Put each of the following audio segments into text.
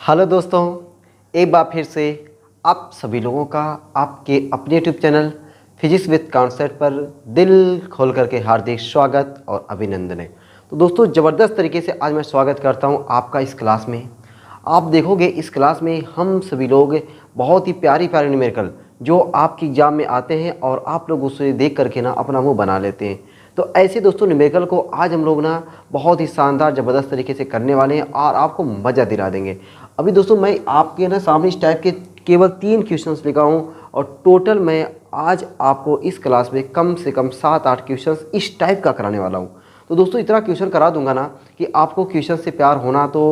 Hello दोस्तों, एक बार फिर से आप सभी लोगों का आपके अपने YouTube channel physics with concept पर दिल खोल करके हार्दिक स्वागत और अभिनंदन है। तो दोस्तों, ज़बरदस्त तरीके से आज मैं स्वागत करता हूं आपका इस क्लास में। आप देखोगे इस क्लास में हम सभी लोग बहुत ही प्यारी प्यारी न्यूमेरिकल जो आपकी एग्जाम में आते हैं और आप लोग उसे देख करके ना अपना मुँह बना लेते हैं। तो ऐसे दोस्तों न्यूमेरिकल को आज हम लोग ना बहुत ही शानदार ज़बरदस्त तरीके से करने वाले हैं और आपको मज़ा दिला देंगे। अभी दोस्तों मैं आपके ना सामने इस टाइप के केवल 3 क्वेश्चंस लेकर हूँ और टोटल मैं आज आपको इस क्लास में कम से कम 7-8 क्वेश्चंस इस टाइप का कराने वाला हूँ। तो दोस्तों इतना क्वेश्चन करा दूंगा ना कि आपको क्वेश्चन से प्यार होना तो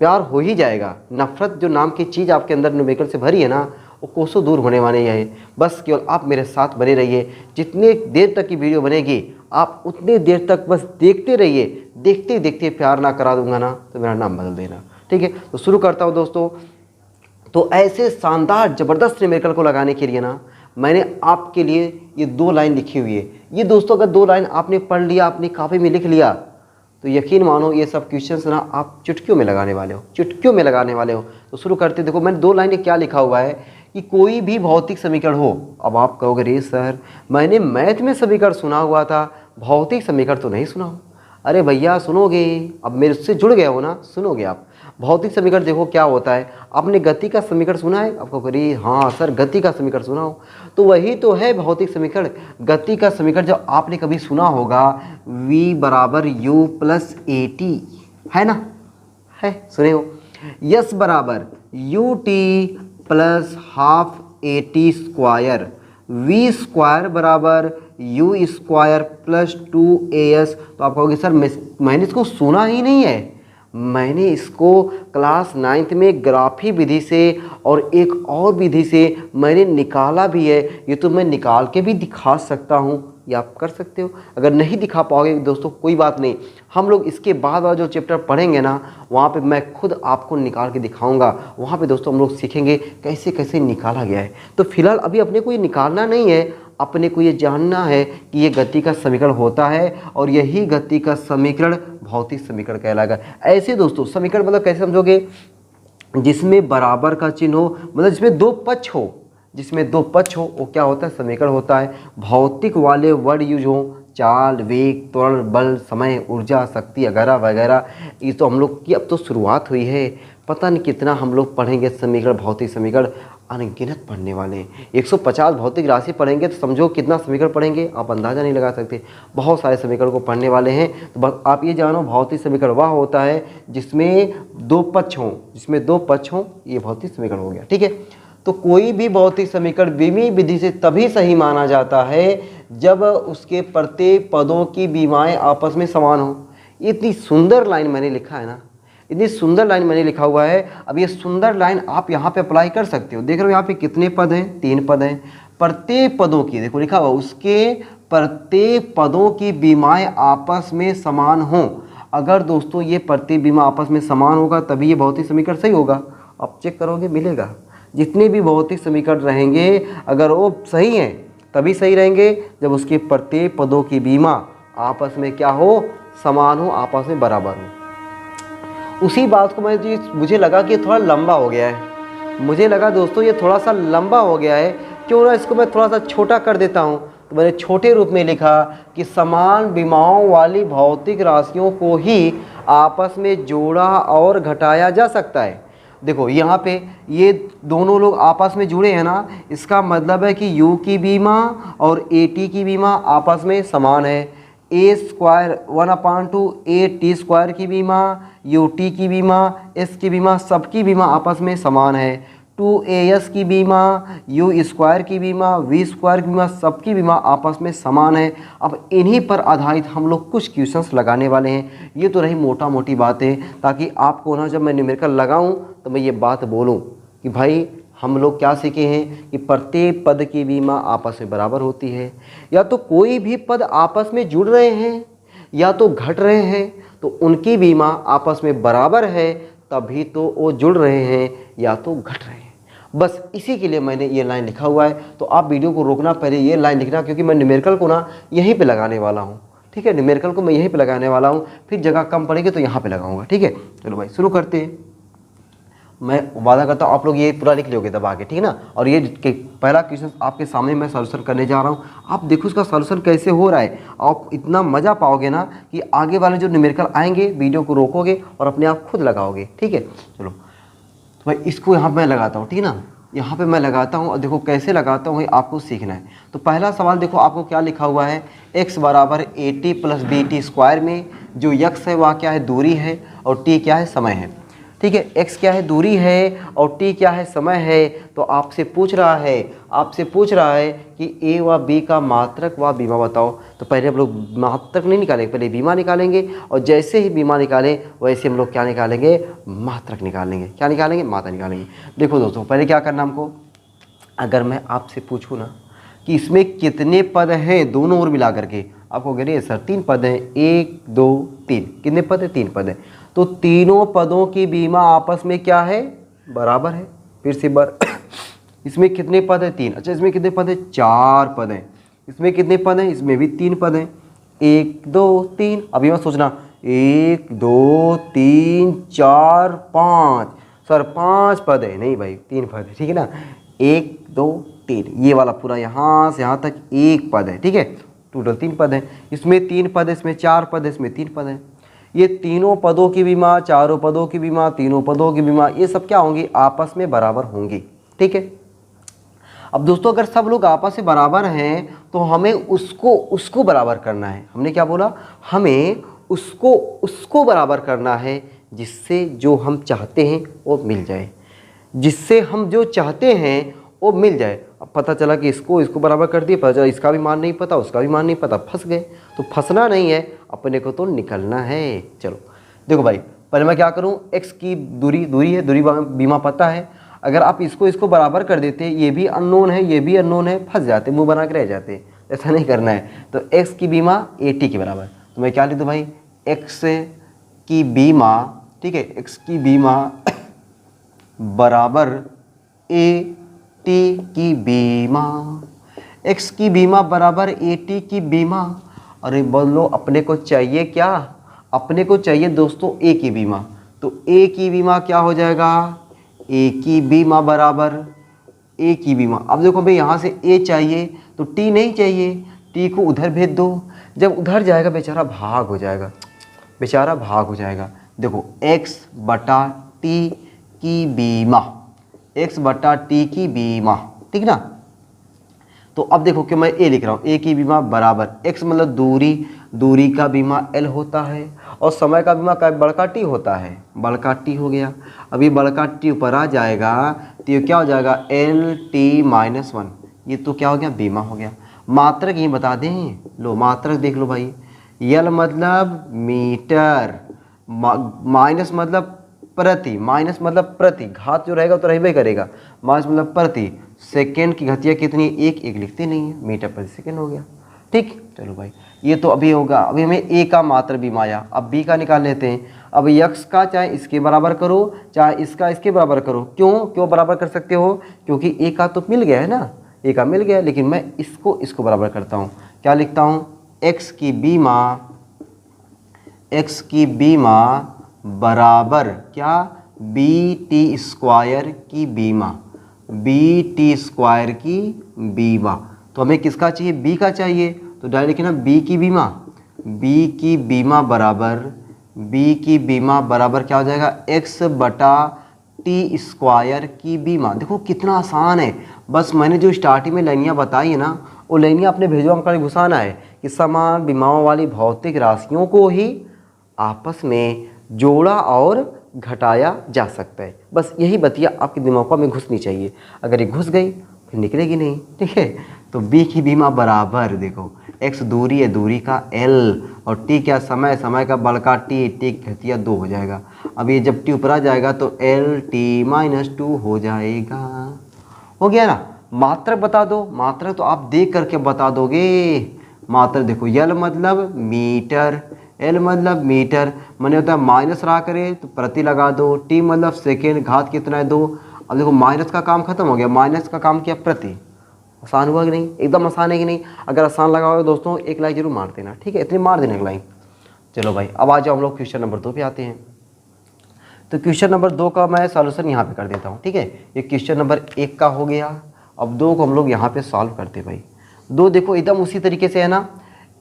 प्यार हो ही जाएगा। नफ़रत जो नाम की चीज़ आपके अंदर न्यूमेरिकल से भरी है ना, वो कोसों दूर होने वाले है। बस केवल आप मेरे साथ बने रहिए। जितने देर तक की वीडियो बनेगी आप उतने देर तक बस देखते रहिए। देखते देखते प्यार ना करा दूंगा ना तो मेरा नाम बदल देना, ठीक है। तो शुरू करता हूँ दोस्तों। तो ऐसे शानदार ज़बरदस्त न्यूमेरिकल को लगाने के लिए ना मैंने आपके लिए ये 2 लाइन लिखी हुई है। ये दोस्तों अगर 2 लाइन आपने पढ़ लिया, अपनी कॉपी में लिख लिया, तो यकीन मानो ये सब क्वेश्चंस ना आप चुटकियों में लगाने वाले हो, चुटकियों में लगाने वाले हो। तो शुरू करते। देखो मैंने 2 लाइनें क्या लिखा हुआ है कि कोई भी भौतिक समीकरण हो। अब आप कहोगे रे सर मैंने मैथ में समीकरण सुना हुआ था, भौतिक समीकरण तो नहीं सुना हो। अरे भैया सुनोगे, अब मेरे से जुड़ गए हो ना, सुनोगे आप। भौतिक समीकरण देखो क्या होता है। आपने गति का समीकरण सुना है? आपको करिए हाँ सर गति का समीकरण सुना हो, तो वही तो है भौतिक समीकरण। गति का समीकरण जब आपने कभी सुना होगा v बराबर u प्लस ए टी, है ना, है सुने हो। यस बराबर u t plus half a T square, v square बराबर यू स्क्वायर प्लस 2as। तो आप कहोगे सर मैंने इसको सुना ही नहीं है। मैंने इसको क्लास 9th में ग्राफी विधि से और एक और विधि से मैंने निकाला भी है। ये तो मैं निकाल के भी दिखा सकता हूँ, ये आप कर सकते हो। अगर नहीं दिखा पाओगे दोस्तों कोई बात नहीं, हम लोग इसके बाद वाला जो चैप्टर पढ़ेंगे ना वहाँ पे मैं खुद आपको निकाल के दिखाऊंगा। वहाँ पे दोस्तों हम लोग सीखेंगे कैसे कैसे निकाला गया है। तो फिलहाल अभी अपने को ये निकालना नहीं है, अपने को ये जानना है कि ये गति का समीकरण होता है और यही गति का समीकरण भौतिक समीकरण कहलाएगा। ऐसे दोस्तों समीकरण मतलब कैसे समझोगे, जिसमें बराबर का चिन्ह हो, मतलब जिसमें 2 पक्ष हो, जिसमें 2 पक्ष हो वो क्या होता है, समीकरण होता है। भौतिक वाले वर्ड यूज हो, चाल, वेग, त्वरण, बल, समय, ऊर्जा, शक्ति वगैरह वगैरह। ये तो हम लोग की अब तो शुरुआत हुई है, पता नहीं कितना हम लोग पढ़ेंगे समीकरण, भौतिक समीकरण अनगिनत पढ़ने वाले हैं। 150 भौतिक राशि पढ़ेंगे तो समझो कितना समीकरण पढ़ेंगे आप अंदाज़ा नहीं लगा सकते। बहुत सारे समीकरण को पढ़ने वाले हैं। तो बस आप ये जानो भौतिक समीकरण वह होता है जिसमें 2 पक्ष हों, जिसमें 2 पक्ष हों, ये भौतिक समीकरण हो गया, ठीक है। तो कोई भी भौतिक समीकरण विमीय विधि से तभी सही माना जाता है जब उसके प्रत्येक पदों की विमाएँ आपस में समान हो। इतनी सुंदर लाइन मैंने लिखा है ना, इतनी सुंदर लाइन मैंने लिखा हुआ है। अब ये सुंदर लाइन आप यहाँ पे अप्लाई कर सकते हो। देख रहे हो यहाँ पे कितने पद हैं, 3 पद हैं। प्रत्येक पदों की देखो लिखा हुआ, उसके प्रत्येक पदों की विमाएँ आपस में समान हों। अगर दोस्तों ये प्रत्येक विमा आपस में समान होगा तभी ये भौतिक समीकरण सही होगा। आप चेक करोगे मिलेगा। जितने भी भौतिक समीकरण रहेंगे अगर वो सही हैं तभी सही रहेंगे जब उसके प्रत्येक पदों की विमा आपस में क्या हो, समान हो, आपस में बराबर हो। उसी बात को मुझे लगा कि थोड़ा लंबा हो गया है, मुझे लगा दोस्तों ये थोड़ा सा लंबा हो गया है, क्यों ना इसको मैं थोड़ा सा छोटा कर देता हूँ। तो मैंने छोटे रूप में लिखा कि समान विमाओं वाली भौतिक राशियों को ही आपस में जोड़ा और घटाया जा सकता है। देखो यहाँ पे ये दोनों लोग आपस में जुड़े हैं ना, इसका मतलब है कि u की बीमा और at की बीमा आपस में समान है। a स्क्वायर 1/2 at स्क्वायर की बीमा, ut की बीमा, s की बीमा, सबकी बीमा आपस में समान है। 2as की बीमा, u स्क्वायर की बीमा, v स्क्वायर की बीमा, सबकी बीमा आपस में समान है। अब इन्हीं पर आधारित हम लोग कुछ क्वेश्चंस लगाने वाले हैं। ये तो रही मोटा मोटी बातें, ताकि आपको ना जब मैं न्यूमेरिकल लगाऊं तो मैं ये बात बोलूं कि भाई हम लोग क्या सीखे हैं कि प्रत्येक पद की बीमा आपस में बराबर होती है। या तो कोई भी पद आपस में जुड़ रहे हैं या तो घट रहे हैं तो उनकी बीमा आपस में बराबर है, तभी तो वो जुड़ रहे हैं या तो घट रहे हैं। बस इसी के लिए मैंने ये लाइन लिखा हुआ है। तो आप वीडियो को रोकना, पहले ये लाइन लिखना, क्योंकि मैं न्यूमेरिकल को ना यहीं पे लगाने वाला हूँ, ठीक है। न्यूमेरिकल को मैं यहीं पे लगाने वाला हूँ, फिर जगह कम पड़ेगी तो यहाँ पे लगाऊंगा, ठीक है। चलो भाई शुरू करते हैं। मैं वादा करता हूँ आप लोग ये पूरा लिख लोगे दबा के, ठीक है ना। और ये पहला क्वेश्चन आपके सामने मैं सॉल्यूशन करने जा रहा हूँ, आप देखो इसका सॉल्यूशन कैसे हो रहा है। आप इतना मज़ा पाओगे ना कि आगे वाले जो न्यूमेरिकल आएंगे वीडियो को रोकोगे और अपने आप खुद लगाओगे, ठीक है। चलो तो भाई इसको यहाँ मैं लगाता हूँ, ठीक है ना, यहाँ पे मैं लगाता हूँ और देखो कैसे लगाता हूँ आपको सीखना है। तो पहला सवाल देखो आपको क्या लिखा हुआ है, x बराबर AT प्लस BT स्क्वायर में जो x है वह क्या है, दूरी है, और t क्या है, समय है, ठीक है। x क्या है, दूरी है, और t क्या है, समय है। तो आपसे पूछ रहा है कि a व b का मात्रक व बीमा बताओ। तो पहले हम लोग मात्रक नहीं निकालेंगे, पहले बीमा निकालेंगे, और जैसे ही बीमा निकालें वैसे हम लोग क्या निकालेंगे, मात्रक निकालेंगे। क्या निकालेंगे, मात्रक निकालेंगे। देखो दोस्तों पहले क्या करना हमको, अगर मैं आपसे पूछूँ ना कि इसमें कितने पद हैं दोनों ओर मिला करके, आपको कह रही है सर 3 पद हैं, 1 2 3, कितने पद हैं, 3 पद हैं। तो तीनों पदों की बीमा आपस में क्या है, बराबर है। फिर से इसमें कितने पद हैं, 3। अच्छा इसमें कितने पद हैं, 4 पद हैं। इसमें कितने पद हैं, इसमें भी 3 पद हैं, 1 2 3। अभी मत सोचना 1 2 3 4 5, सर 5 पद है, नहीं भाई 3 पद है, ठीक है ना। 1 2 3 ये वाला पूरा यहाँ से यहाँ तक 1 पद है, ठीक है। टोटल 3 पद हैं, इसमें 3 पद है, इसमें 4 पद है, इसमें 3 पद है। ये तीनों पदों की बीमा, चारों पदों की बीमा, तीनों पदों की बीमा, ये सब क्या होंगी, आपस में बराबर होंगी, ठीक है। अब दोस्तों अगर सब लोग आपस में बराबर हैं तो हमें उसको बराबर करना है। हमने क्या बोला, हमें उसको बराबर करना है जिससे जो हम चाहते हैं वो मिल जाए, जिससे हम जो चाहते हैं वो मिल जाए। अब पता चला कि इसको बराबर कर दिए, पता चला इसका भी मान नहीं पता, उसका भी मान नहीं पता, फंस गए। तो फंसना नहीं है, अपने को तो निकलना है। चलो देखो भाई पहले मैं क्या करूं, x की दूरी है, दूरी बीमा पता है। अगर आप इसको बराबर कर देते, ये भी अननोन है, ये भी अननोन है, फंस जाते, मुंह बना के रह जाते। ऐसा नहीं करना है। तो x की बीमा AT के बराबर, तो मैं क्या लिख दूँ भाई, x की बीमा, ठीक है, x की बीमा बराबर AT की बीमा, x की बीमा बराबर AT की बीमा। अरे बोलो अपने को चाहिए क्या, अपने को चाहिए दोस्तों A की बीमा। तो A की बीमा क्या हो जाएगा, A की बीमा बराबर A की बीमा। अब देखो भाई यहाँ से A चाहिए तो T नहीं चाहिए, T को उधर भेज दो। जब उधर जाएगा बेचारा भाग हो जाएगा, बेचारा भाग हो जाएगा। देखो x बटा t की बीमा, x बटा t की बीमा, ठीक ना। तो अब देखो कि मैं a लिख रहा हूँ, a की बीमा बराबर x मतलब दूरी का बीमा l होता है, और समय का बीमा का बड़का t होता है, बड़का t हो गया। अब ये बड़का t ऊपर आ जाएगा तो ये क्या हो जाएगा, LT-1। ये तो क्या हो गया, बीमा हो गया। मात्रक ये बता दें, लो मात्रक देख लो भाई, यल मतलब मीटर, माइनस मतलब प्रति, माइनस मतलब प्रति, घात जो रहेगा तो रहबे करेगा, माइनस मतलब प्रति। सेकेंड की घातिया कितनी, एक लिखते नहीं है, मीटर प्रति सेकेंड हो गया, ठीक। चलो भाई ये तो अभी होगा। अभी हमें ए का मात्र बीमा आया, अब बी का निकाल लेते हैं। अब यक्स का चाहे इसके बराबर करो, चाहे इसका इसके बराबर करो। क्यों बराबर कर सकते हो, क्योंकि ए का तो मिल गया है ना, ए का मिल गया। लेकिन मैं इसको बराबर करता हूँ, क्या लिखता हूँ, एक्स की बीमा बराबर क्या, BT स्क्वायर की बीमा, BT स्क्वायर की बीमा। तो हमें किसका चाहिए, बी का चाहिए, तो डायरेक्ट लिखना बी की बीमा बराबर क्या हो जाएगा, x बटा टी स्क्वायर की बीमा। देखो कितना आसान है, बस मैंने जो स्टार्टिंग में लाइनियाँ बताई है ना, वो लाइनियाँ अपने भेजवा अंक में घुसाना है कि समान बीमाओं वाली भौतिक राशियों को ही आपस में जोड़ा और घटाया जा सकता है। बस यही बतिया आपके दिमाग में घुसनी चाहिए। अगर ये घुस गई फिर निकलेगी नहीं, ठीक है। तो बी की बीमा बराबर, देखो x दूरी है, दूरी का l, और t क्या, समय का बड़का t की घातिया 2 हो जाएगा। अब ये जब t ऊपर आ जाएगा तो LT-2 हो जाएगा। हो गया ना। मात्रक बता दो, मात्रक तो आप देख करके बता दोगे। मात्रक देखो, यल मतलब मीटर, एल मतलब मीटर, मैंने होता है माइनस रहा करे तो प्रति लगा दो, टी मतलब सेकेंड, घात कितना है 2। अब देखो माइनस का काम खत्म हो गया, माइनस का काम किया प्रति। आसान हुआ कि नहीं, एकदम आसान है कि नहीं। अगर आसान लगा हो दोस्तों एक लाइक जरूर मार देना, ठीक है, इतनी मार देना एक लाइक। चलो भाई अब आ जाओ हम लोग क्वेश्चन नंबर 2 पे आते हैं। तो क्वेश्चन नंबर 2 का मैं सॉल्यूशन यहाँ पे कर देता हूँ, ठीक है। ये क्वेश्चन नंबर 1 का हो गया। अब 2 को हम लोग यहाँ पे सॉल्व करते भाई। 2 देखो एकदम उसी तरीके से है ना,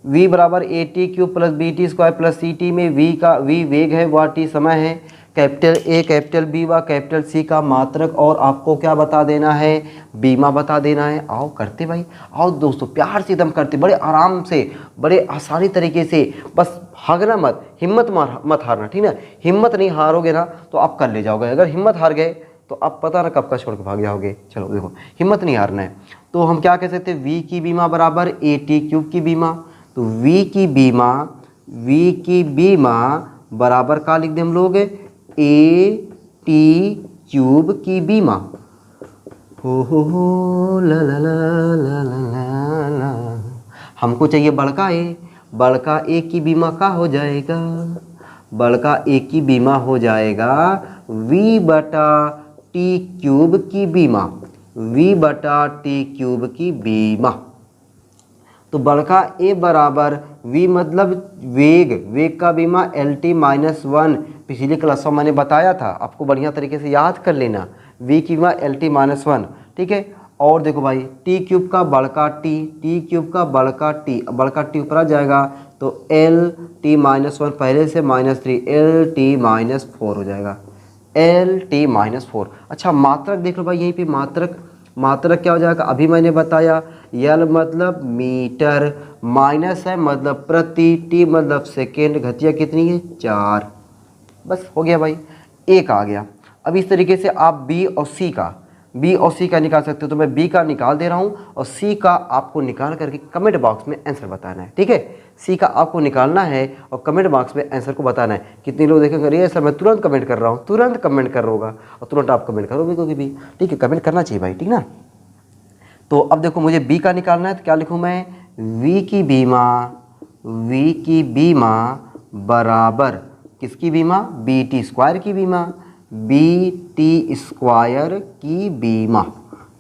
v बराबर a t cube plus b t square plus c t में v वेग है, व टी समय है, कैपिटल ए कैपिटल बी व कैपिटल सी का मात्रक, और आपको क्या बता देना है, बीमा बता देना है। आओ करते भाई, आओ दोस्तों प्यार से एकदम करते, बड़े आराम से, बड़े आसानी तरीके से। बस भागना मत, हिम्मत मत हारना, ठीक ना। हिम्मत नहीं हारोगे ना तो आप कर ले जाओगे, अगर हिम्मत हार गए तो आप पता ना कब का छोड़ के भाग जाओगे। चलो देखो, हिम्मत नहीं हारना है। तो हम क्या कह सकते हैं, v की बीमा बराबर ए टी क्यूब की बीमा। तो v की बीमा बराबर का लिख दें हम लोग, ए टी क्यूब की बीमा। हो ला ला ला ला ला ला। हमको चाहिए बड़का ए की बीमा का हो जाएगा, बड़का ए की बीमा हो जाएगा v बटा टी क्यूब की बीमा, v बटा टी क्यूब की बीमा। तो बड़का ए बराबर v मतलब वेग का बीमा एल टी माइनस 1। पिछली क्लास में मैंने बताया था, आपको बढ़िया तरीके से याद कर लेना, v की बीमा एल टी माइनस 1, ठीक है। और देखो भाई टी क्यूब का बड़का टी क्यूब का बड़का टी ऊपर आ जाएगा तो एल टी माइनस 1 पहले से -3 एल टी माइनस 4 हो जाएगा, एल टी माइनस 4। अच्छा मात्रक देख लो भाई, यहीं पे मात्रक क्या हो जाएगा, अभी मैंने बताया, यल मतलब मीटर, माइनस है मतलब प्रति, टी मतलब सेकेंड, घटिया कितनी है 4। बस हो गया भाई, एक आ गया। अब इस तरीके से आप बी और सी का निकाल सकते हो। तो मैं बी का निकाल दे रहा हूँ और सी का आपको निकाल करके कमेंट बॉक्स में आंसर बताना है, ठीक है। सी का आपको निकालना है और कमेंट बॉक्स में आंसर को बताना है। कितने लोग देखेंगे अरे सर मैं तुरंत कमेंट कर रहा हूँ, तुरंत कमेंट कर रहा होगा और तुरंत आप कमेंट करोगे क्योंकि भी, ठीक है, कमेंट करना चाहिए भाई, ठीक ना। तो अब देखो मुझे बी का निकालना है तो क्या लिखूँ मैं, वी की बीमा बराबर किसकी बीमा, बी टी स्क्वायर की बीमा, बी टी स्क्वायर की बीमा,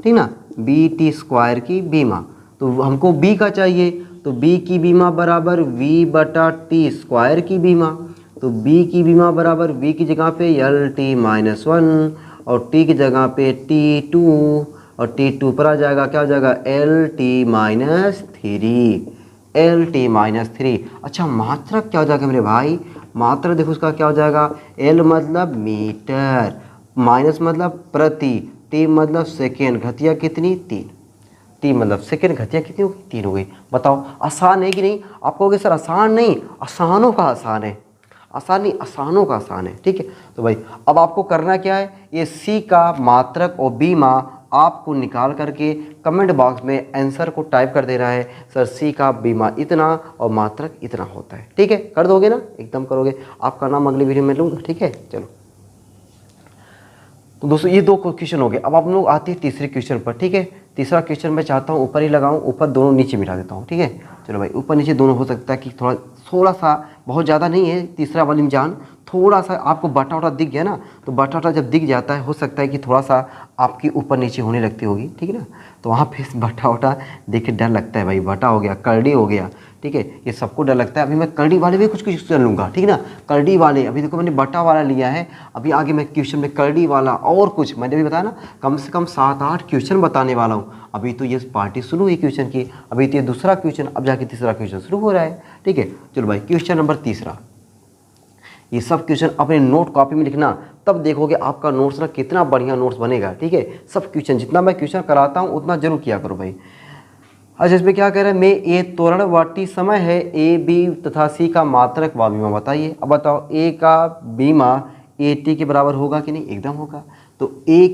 ठीक ना, बी टी स्क्वायर की बीमा। तो हमको बी का चाहिए, तो बी की बीमा बराबर वी बटा टी स्क्वायर की बीमा। तो बी की बीमा बराबर वी की जगह पे एल टी माइनस 1 और टी की जगह पे टी 2 और टी 2 पर आ जाएगा, क्या हो जाएगा, L T minus 3, L T minus 3। अच्छा मात्रक क्या हो जाएगा मेरे भाई, मात्रक देखो उसका क्या हो जाएगा, एल मतलब मीटर, माइनस मतलब प्रति, टी मतलब सेकेंड, घटिया कितनी 3, टी मतलब सेकेंड, घटिया कितनी हो गई 3 हो गई। बताओ आसान है कि नहीं। आप कहोगे सर आसान नहीं, आसानों का आसान है, आसान नहीं आसानों का आसान है, ठीक है। तो भाई अब आपको करना क्या है, ये सी का मात्रक और बीमा आपको निकाल करके कमेंट बॉक्स में आंसर को टाइप कर देना है, सर सी का बीमा इतना और मात्रक इतना होता है, ठीक है। कर दोगे ना, एकदम करोगे। आपका नाम अगली वीडियो में लूँगा, ठीक है। चलो तो दोस्तों ये 2 क्वेश्चन हो गए। अब आप लोग आते हैं तीसरे क्वेश्चन पर, ठीक है। तीसरा क्वेश्चन मैं चाहता हूँ ऊपर ही लगाऊँ, ऊपर दोनों नीचे मिटा देता हूँ, ठीक है। चलो भाई ऊपर नीचे दोनों हो सकता है कि थोड़ा सा, बहुत ज़्यादा नहीं है। तीसरा वाली में जान थोड़ा सा आपको बटा दिख गया ना, तो बटा जब दिख जाता है हो सकता है कि थोड़ा सा आपकी ऊपर नीचे होने लगती होगी, ठीक है ना। तो वहाँ पे बटा देख के डर लगता है भाई, बटा हो गया, करड़ी हो गया, ठीक है, ये सबको डर लगता है। अभी मैं करड़ी वाले भी कुछ क्वेश्चन लूँगा, ठीक है ना। करड़ी वाले अभी देखो मैंने बटा वाला लिया है, अभी आगे मैं क्वेश्चन में करड़ी वाला और कुछ मैंने भी बताया ना, कम से कम 7-8 क्वेश्चन बताने वाला हूँ। अभी तो ये पार्टी शुरू हुई क्वेश्चन की, अभी तो ये दूसरा क्वेश्चन, अब जाके तीसरा क्वेश्चन शुरू हो रहा है, ठीक है। चलो भाई क्वेश्चन नंबर तीसरा, ये सब क्वेश्चन अपने नोट कॉपी में लिखना, तब देखोगे आपका नोट्स ना कितना बढ़िया नोट्स बनेगा, ठीक है। सब क्वेश्चन जितना मैं क्वेश्चन कराता हूँ उतना जरूर किया करो भाई। अच्छा इसमें क्या कह रहा है, मैं ए तोरण व टी समय है, ए बी तथा सी का मात्रक व बीमा बताइए। अब बताओ ए का बीमा ए टी के बराबर होगा कि नहीं, एकदम होगा। तो ए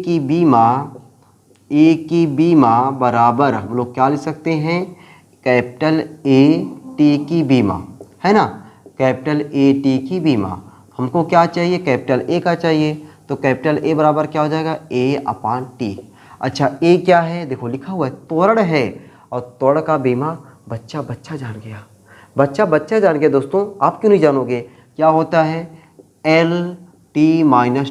की बीमा बराबर हम लोग क्या लिख सकते हैं, कैपिटल ए टी की बीमा, है ना, कैपिटल ए टी की बीमा। हमको क्या चाहिए, कैपिटल ए का चाहिए, तो कैपिटल ए बराबर क्या हो जाएगा, ए अपान टी। अच्छा ए क्या है, देखो लिखा हुआ है तोरण है, और तोड़ का बीमा बच्चा जान गया, बच्चा जान गया। दोस्तों आप क्यों नहीं जानोगे, क्या होता है, एल टी माइनस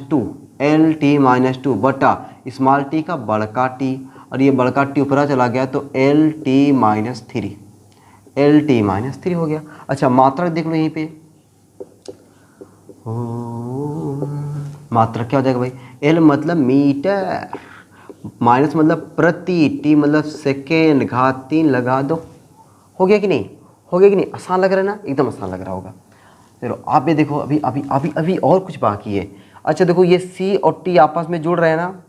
2 बटा स्मॉल टी का बड़का टी, और ये बड़का टी ऊपर चला गया तो एल टी माइनस 3 हो गया। अच्छा मात्रक देख लो यहीं पे, मात्रक क्या हो जाएगा भाई, एल मतलब मीटर, माइनस मतलब प्रति, टी मतलब सेकेंड, घात 3 लगा दो। हो गया कि नहीं, हो गया कि नहीं, आसान लग रहा है ना, एकदम आसान लग रहा होगा। चलो आप ये देखो, अभी अभी अभी अभी और कुछ बाकी है। अच्छा देखो, ये सी और टी आपस में जुड़ रहे हैं ना,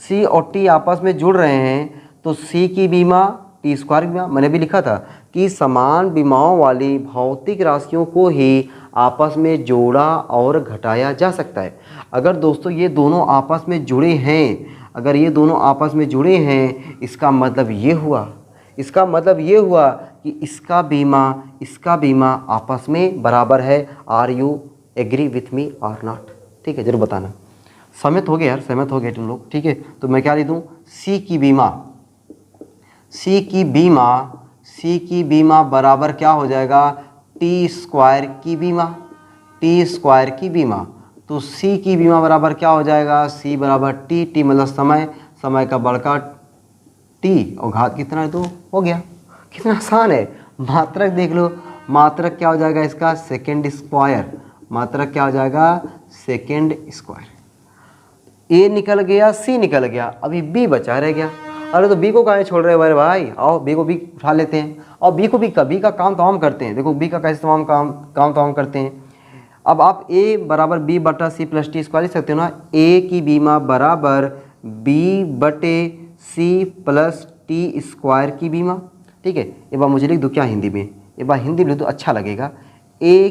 सी और टी आपस में जुड़ रहे हैं, तो सी की बीमा टी स्क्वायर बीमा, मैंने भी लिखा था कि समान बीमाओं वाली भौतिक राशियों को ही आपस में जोड़ा और घटाया जा सकता है। अगर दोस्तों ये दोनों आपस में जुड़े हैं, अगर ये दोनों आपस में जुड़े हैं, इसका मतलब ये हुआ, इसका मतलब ये हुआ कि इसका बीमा आपस में बराबर है। Are you agree with me और नॉट? ठीक है, जरूर बताना। सहमत हो गए यार, सहमत हो गए तुम लोग? ठीक है, तो मैं क्या लिख दूँ, सी की बीमा, सी की बीमा बराबर क्या हो जाएगा, टी स्क्वायर की बीमा, टी स्क्वायर की बीमा। तो सी की बीमा बराबर क्या हो जाएगा, सी बराबर टी, टी मतलब समय, समय का बड़का टी और घात कितना है, तो हो गया। कितना आसान है। मात्रक देख लो, मात्रक क्या हो जाएगा इसका, सेकेंड स्क्वायर, मात्रक क्या हो जाएगा, सेकेंड स्क्वायर। ए निकल गया, सी निकल गया, अभी बी बचा रह गया। अरे तो बी को काहे छोड़ रहे हो मेरे भाई, आओ बी को भी उठा लेते हैं, और बी को भी बी का काम तमाम करते हैं। देखो बी का कैसे काम तमाम करते हैं। अब आप ए बराबर बी बटा सी प्लस टी स्क्वायर लिख सकते हो ना, ए की बीमा बराबर बी बटे सी प्लस टी स्क्वायर की बीमा। ठीक है, एक बार मुझे लिख दो क्या हिंदी में, एक बार हिंदी में लिख दो, अच्छा लगेगा। ए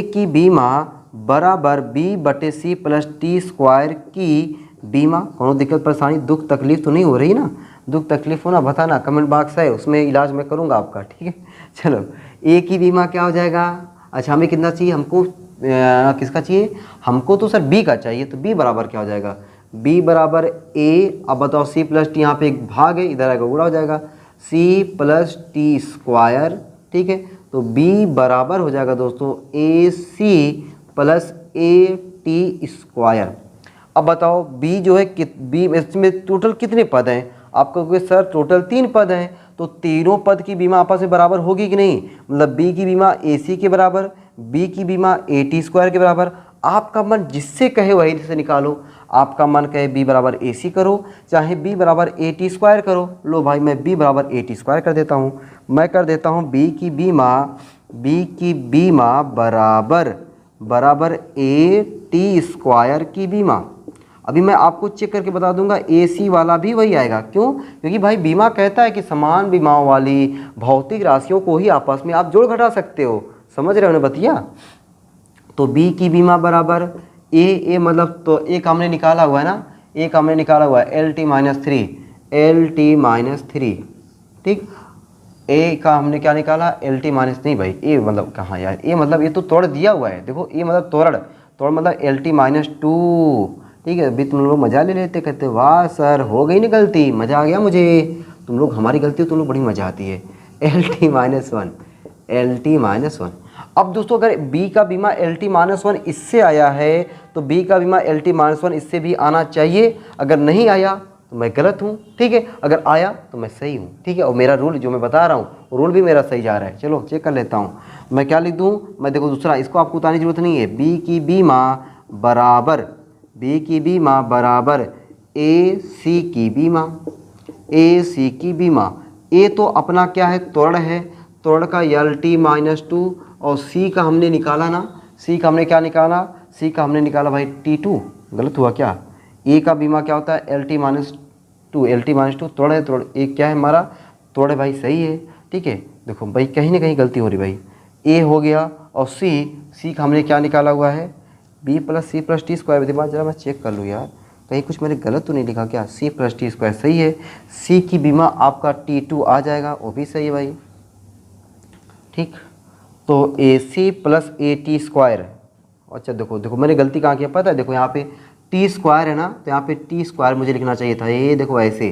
की बीमा बराबर बी बटे सी प्लस टी स्क्वायर की बीमा। कोनो दिक्कत परेशानी दुख तकलीफ तो नहीं हो रही ना? दुख तकलीफ हो ना, बताना, कमेंट बॉक्स है, उसमें इलाज मैं करूँगा आपका। ठीक है, चलो ए की बीमा क्या हो जाएगा। अच्छा हमें कितना चाहिए, हमको किसका चाहिए, हमको तो सर बी का चाहिए, तो बी बराबर क्या हो जाएगा, बी बराबर ए, अब बताओ सी प्लस टी, यहाँ पे एक भाग है, इधर आएगा गुणा हो जाएगा, सी प्लस टी स्क्वायर। ठीक है, तो बी बराबर हो जाएगा दोस्तों A C plus A T square. अब बताओ बी जो है बी इसमें टोटल कितने पद हैं, आपको कहोगे सर टोटल 3 पद हैं, तो तीनों पद की बीमा आपस में बराबर होगी कि नहीं, मतलब बी की बीमा ए सी के बराबर, बी की बीमा ए टी स्क्वायर के बराबर। आपका मन जिससे कहे वही से निकालो, आपका मन कहे बी बराबर ए सी करो, चाहे बी बराबर ए टी स्क्वायर करो। लो भाई मैं बी बराबर ए टी स्क्वायर कर देता हूँ, मैं कर देता हूँ बी की बीमा बराबर ए टी स्क्वायर की बीमा। अभी मैं आपको चेक करके बता दूंगा, ए सी वाला भी वही आएगा। क्यों? क्योंकि भाई बीमा कहता है कि समान बीमाओं वाली भौतिक राशियों को ही आपस में आप जोड़ घटा सकते हो। समझ रहे हो ना बतिया? तो बी की बीमा बराबर ए मतलब तो ए का हमने निकाला हुआ है ना, ए का हमने निकाला हुआ है एल टी माइनस थ्री। ठीक, ए का हमने क्या निकाला, एल टी माइनस, नहीं भाई ए मतलब कहाँ यार, ए मतलब ये तो तोड़ दिया हुआ है। देखो ए मतलब तोड़ मतलब एल टी माइनस 2। ठीक है, अभी तुम लोग मज़ा ले लेते, कहते वाह सर हो गई ना गलती, मज़ा आ गया मुझे। तुम लोग हमारी गलती हो, तुम लोग बड़ी मज़ा आती है। L T minus one. अब दोस्तों अगर बी का बीमा एल टी माइनस 1 इससे आया है, तो बी का बीमा एल टी माइनस 1 इससे भी आना चाहिए। अगर नहीं आया तो मैं गलत हूँ। ठीक है, अगर आया तो मैं सही हूँ। ठीक है, और मेरा रूल जो मैं बता रहा हूँ रूल भी मेरा सही जा रहा है। चलो चेक कर लेता हूँ, मैं क्या लिख दूँ, मैं देखो दूसरा, इसको आपको उतारने की जरूरत नहीं है। बी की बीमा बराबर ए सी की बीमा। ए तो अपना क्या है, त्वरण है, त्वरण का एल टी माइनस 2, और सी का हमने निकाला ना, सी का हमने क्या निकाला, सी का हमने निकाला भाई T2। गलत हुआ क्या? ए का बीमा क्या होता है, एल टी माइनस टू त्वरण है, त्वरण ए क्या है हमारा, त्वरण है भाई, सही है। ठीक है, देखो भाई कहीं ना कहीं गलती हो रही भाई, ए हो गया, और सी का हमने क्या निकाला हुआ है, b plus c plus t square. दिमाग जरा मैं चेक कर लूँ यार, कहीं कुछ मैंने गलत तो नहीं लिखा क्या, सी प्लस टी स्क्वायर सही है। सी की बीमा आपका T2 आ जाएगा, वो भी सही है भाई। ठीक, तो A C plus A T square. अच्छा देखो मैंने गलती कहाँ किया पता है, देखो यहाँ पे टी स्क्वायर है ना, तो यहाँ पे टी स्क्वायर मुझे लिखना चाहिए था, ये देखो ऐसे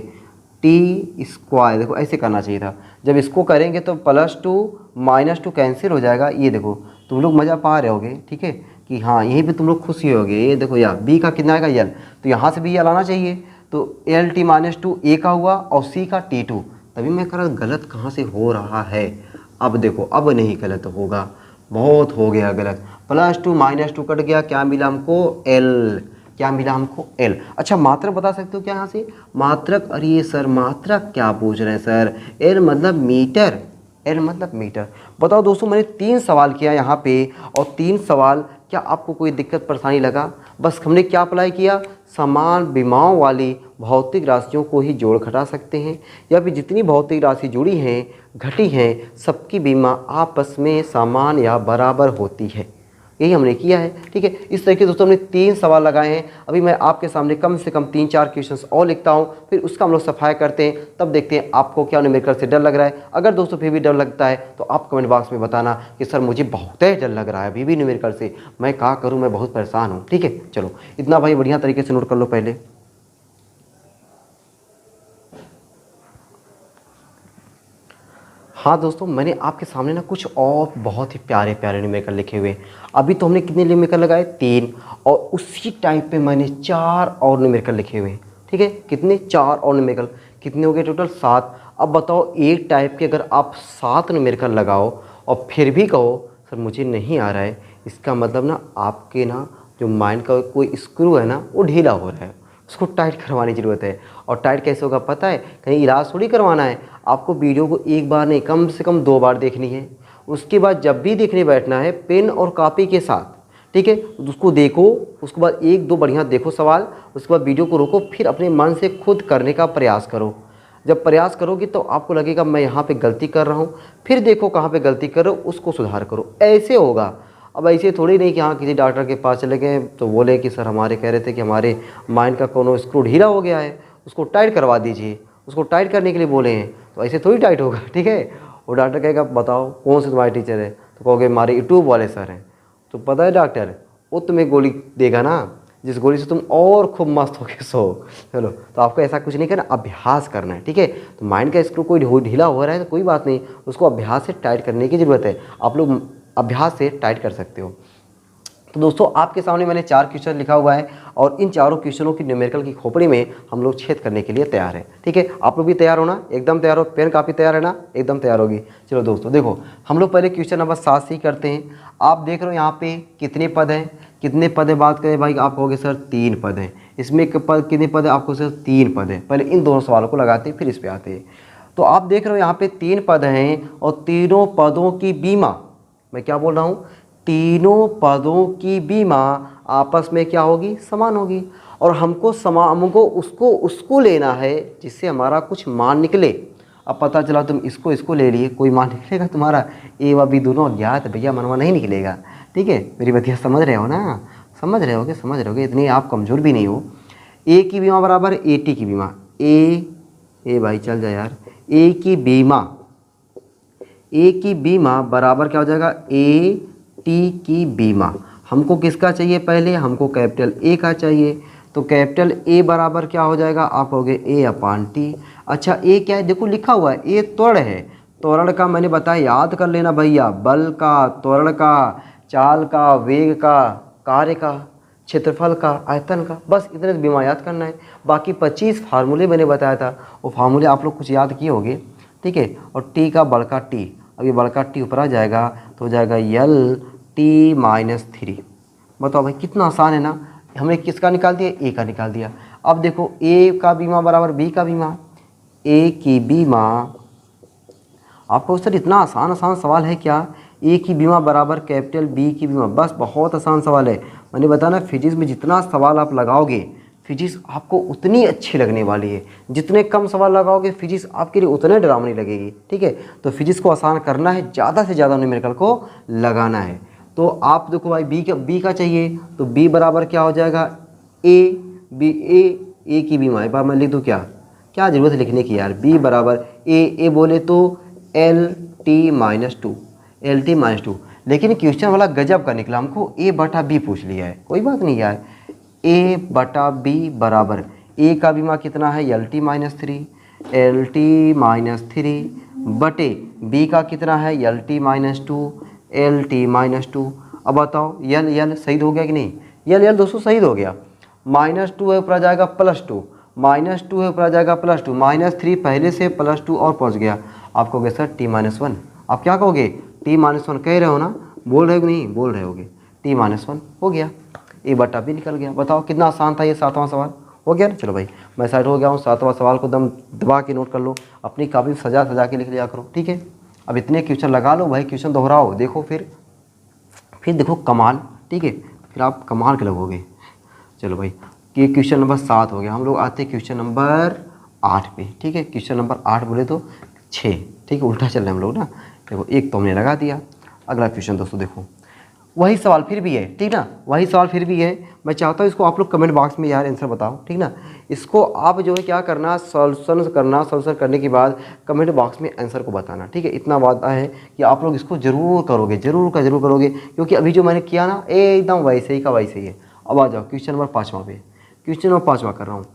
टी स्क्वायर, देखो ऐसे करना चाहिए था। जब इसको करेंगे तो +2 -2 कैंसिल हो जाएगा। ये देखो तुम लोग मज़ा पा रहे होगे। ठीक है, कि हाँ यहीं पे तुम लोग खुशी होगे। ये देखो यार बी का कितना आएगा, यल, तो यहाँ से भी यल आना चाहिए, तो एल टी माइनस 2 ए का हुआ और सी का T2। तभी मैं कह रहा गलत कहाँ से हो रहा है। अब देखो अब नहीं गलत होगा, बहुत हो गया गलत। +2 -2 कट गया, क्या मिला हमको L, क्या मिला हमको L। अच्छा मात्रक बता सकते हो क्या यहाँ से? मात्रक, अरे सर मात्रक क्या पूछ रहे हैं सर? L मतलब मीटर, L मतलब मीटर। बताओ दोस्तों मैंने 3 सवाल किया यहाँ पे और 3 सवाल, क्या आपको कोई दिक्कत परेशानी लगा? बस हमने क्या अप्लाई किया, समान विमाओं वाली भौतिक राशियों को ही जोड़ घटा सकते हैं, या फिर जितनी भौतिक राशि जुड़ी हैं घटी हैं सबकी विमा आपस में समान या बराबर होती है। यही हमने किया है। ठीक है, इस तरीके से दोस्तों हमने 3 सवाल लगाए हैं। अभी मैं आपके सामने कम से कम 3-4 क्वेश्चंस और लिखता हूं, फिर उसका हम लोग सफाई करते हैं, तब देखते हैं आपको क्या न्यूमेरिकल से डर लग रहा है। अगर दोस्तों फिर भी डर लगता है तो आप कमेंट बॉक्स में बताना कि सर मुझे बहुत ही डर लग रहा है अभी भी न्यूमेरिकल से, मैं क्या करूँ, मैं बहुत परेशान हूँ। ठीक है, चलो इतना भाई बढ़िया तरीके से नोट कर लो पहले। हाँ दोस्तों, मैंने आपके सामने ना कुछ और बहुत ही प्यारे प्यारे न्यूमेरिकल लिखे हुए हैं। अभी तो हमने कितने न्यूमेरिकल लगाए? 3, और उसी टाइम पे मैंने 4 और न्यूमेरिकल लिखे हुए हैं। ठीक है, कितने? 4 और न्यूमेरिकल, कितने हो गए टोटल? 7। अब बताओ एक टाइप के अगर आप 7 न्यूमेरिकल लगाओ और फिर भी कहो सर मुझे नहीं आ रहा है, इसका मतलब ना आपके ना जो माइंड का कोई स्क्रू है ना वो ढीला हो रहा है, उसको टाइट करवाने की ज़रूरत है। और टाइट कैसे होगा पता है? कहीं इलाज थोड़ी करवाना है, आपको वीडियो को एक बार नहीं कम से कम 2 बार देखनी है। उसके बाद जब भी देखने बैठना है पेन और कॉपी के साथ, ठीक है, उसको देखो, उसके बाद 1-2 बढ़िया देखो सवाल, उसके बाद वीडियो को रोको, फिर अपने मन से खुद करने का प्रयास करो। जब प्रयास करोगे तो आपको लगेगा मैं यहाँ पे गलती कर रहा हूँ, फिर देखो कहाँ पे गलती करो, उसको सुधार करो, ऐसे होगा। अब ऐसे थोड़ी नहीं कि हाँ किसी डॉक्टर के पास चले गए तो बोले कि सर हमारे कह रहे थे कि हमारे माइंड का कोनो स्क्रू ढीला हो गया है, उसको टाइट करवा दीजिए, उसको टाइट करने के लिए बोले हैं, तो ऐसे थोड़ी टाइट होगा। ठीक है, वो डॉक्टर कहेगा बताओ कौन से तुम्हारे टीचर है, तो कहोगे हमारे यूट्यूब वाले सर हैं, तो पता है डॉक्टर वो तुम्हें गोली देगा ना, जिस गोली से तुम और खूब मस्त होके सो। चलो, तो आपको ऐसा कुछ नहीं करना, अभ्यास करना है। ठीक है, तो माइंड का स्क्रू कोई ढीला हो रहा है तो कोई बात नहीं, उसको अभ्यास से टाइट करने की ज़रूरत है। आप लोग अभ्यास से टाइट कर सकते हो। तो दोस्तों आपके सामने मैंने 4 क्वेश्चन लिखा हुआ है और इन चारों क्वेश्चनों की न्यूमेरिकल की खोपड़ी में हम लोग छेद करने के लिए तैयार हैं। ठीक है, आप लोग भी तैयार हो ना? एकदम तैयार हो? पेन कापी तैयार है ना? एकदम तैयार होगी। चलो दोस्तों देखो, हम लोग पहले क्वेश्चन नंबर 7 से ही करते हैं। आप देख रहे हो यहाँ पे कितने पद हैं? कितने पद है बात करें भाई? आप कहोगे सर 3 पद हैं। इसमें कितने पद है? आपको सर 3 पद है। पहले इन दोनों सवालों को लगाते हैं फिर इस पर आते हैं। तो आप देख रहे हो यहाँ पे 3 पद हैं और तीनों पदों की बीमा, मैं क्या बोल रहा हूँ, तीनों पदों की बीमा आपस में क्या होगी? समान होगी। और हमको उसको लेना है जिससे हमारा कुछ मान निकले। अब पता चला तुम इसको ले लिए, कोई मान निकलेगा तुम्हारा? ए व बी दोनों अज्ञात भैया, मनवा नहीं निकलेगा। ठीक है, मेरी बतिया समझ रहे हो ना? समझ रहे होगे, इतनी आप कमज़ोर भी नहीं हो। ए की बीमा बराबर ए टी की बीमा, ए भाई चल जा यार, ए की बीमा बराबर क्या हो जाएगा? ए टी की बीमा। हमको किसका चाहिए? पहले हमको कैपिटल ए का चाहिए, तो कैपिटल ए बराबर क्या हो जाएगा? आप कहोगे ए अपान टी। अच्छा ए क्या है? देखो लिखा हुआ है, ए त्वरण है। त्वरण का मैंने बताया, याद कर लेना भैया, बल का, त्वरण का, चाल का, वेग का, कार्य का, क्षेत्रफल का, आयतन का, बस इतने बीमा याद करना है। बाकी 25 फार्मूले मैंने बताया था, वो फार्मूले आप लोग कुछ याद किए होंगे। ठीक है, और टी का बड़का टी, अब ये बड़का टी ऊपर आ जाएगा तो हो जाएगा यल टी माइनस 3। बताओ भाई कितना आसान है ना? हमने किसका निकाल दिया? ए का निकाल दिया। अब देखो ए का बीमा बराबर बी का बीमा, ए की बीमा, आपको सर इतना आसान सवाल है क्या? ए की बीमा बराबर कैपिटल बी की बीमा, बस बहुत आसान सवाल है। मैंने बताया ना फिजिक्स में जितना सवाल आप लगाओगे फिजिक्स आपको उतनी अच्छी लगने वाली है। जितने कम सवाल लगाओगे फिजिक्स आपके लिए उतने डरावनी लगेगी। ठीक है, तो फिजिक्स को आसान करना है, ज़्यादा से ज़्यादा न्यूमेरिकल को लगाना है। तो आप देखो भाई बी का चाहिए, तो बी बराबर क्या हो जाएगा? ए की बीमा, एक बार मैं लिख दूँ क्या ज़रूरत है लिखने की यार? बी बराबर ए बोले तो एल टी माइनस टू। लेकिन क्वेश्चन वाला गजब का निकला, हमको ए बटा बी पूछ लिया है। कोई बात नहीं यार, ए बटा बी बराबर ए का बीमा कितना है? एल टी माइनस थ्री बटे बी का कितना है? L T minus to. अब बताओ यल सही हो गया कि नहीं? यल दोस्तों सही हो गया। -2 है ऊपर आ जाएगा +2, -2 है ऊपर आ जाएगा +2, -3 पहले से +2 और पहुंच गया। आप कहोगे सर T-1, आप क्या कहोगे? T-1 कह रहे हो ना? बोल रहे हो कि नहीं? बोल रहे होगे t-1 हो गया, a बटा b निकल गया। बताओ कितना आसान था ये 7वां सवाल, हो गया ना। चलो भाई मैं साइड हो गया हूँ, 7वां सवाल को दम दबा के नोट कर लो, अपनी कापी सजा सजा के लिख लिया करो, ठीक है। अब इतने क्वेश्चन लगा लो भाई, क्वेश्चन दोहराओ, देखो फिर देखो कमाल, ठीक है, फिर आप कमाल के लगोगे। चलो भाई ये क्वेश्चन नंबर 7 हो गया, हम लोग आते हैं क्वेश्चन नंबर 8 पे, ठीक है। क्वेश्चन नंबर 8 बोले तो 6, ठीक है, उल्टा चल रहे हैं हम लोग ना। देखो एक तो हमने लगा दिया। अगला क्वेश्चन दोस्तों देखो, वही सवाल फिर भी है, ठीक ना, वही सवाल फिर भी है। मैं चाहता हूँ इसको आप लोग कमेंट बॉक्स में यार आंसर बताओ, ठीक ना। इसको आप जो है क्या करना, सॉल्यूशन करने के बाद कमेंट बॉक्स में आंसर को बताना, ठीक है। इतना वादा है कि आप लोग इसको ज़रूर करोगे, ज़रूर करोगे, क्योंकि अभी जो मैंने किया ना एकदम वैसे ही का वैसे ही है। अब आ जाओ क्वेश्चन नंबर 5वां पे, क्वेश्चन नंबर 5वां कर रहा हूँ।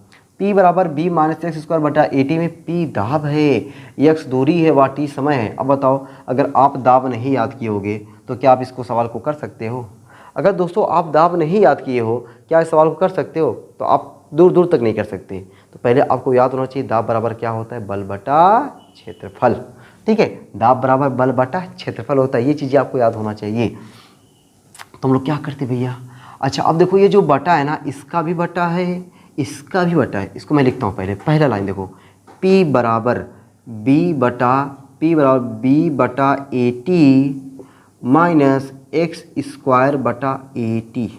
p बराबर b माइनस एक्स स्क्वायर बटा at में p दाब है, x दूरी है, व t समय है। अब बताओ अगर आप दाब नहीं याद किए होगे तो क्या आप इसको सवाल को कर सकते हो? अगर दोस्तों आप दाब नहीं याद किए हो, क्या इस सवाल को कर सकते हो? तो आप दूर दूर तक नहीं कर सकते। तो पहले आपको याद होना चाहिए दाब बराबर क्या होता है, बल बटा क्षेत्रफल, ठीक है। दाब बराबर बल बटा क्षेत्रफल होता है, ये चीज़ें आपको याद होना चाहिए। तो हम लोग क्या करते भैया, अच्छा अब देखो ये जो बटा है ना, इसका भी बटा है, इसका भी बटा है। इसको मैं लिखता हूँ पहला लाइन देखो, p बराबर b बटा at माइनस एक्स स्क्वायर बटा at।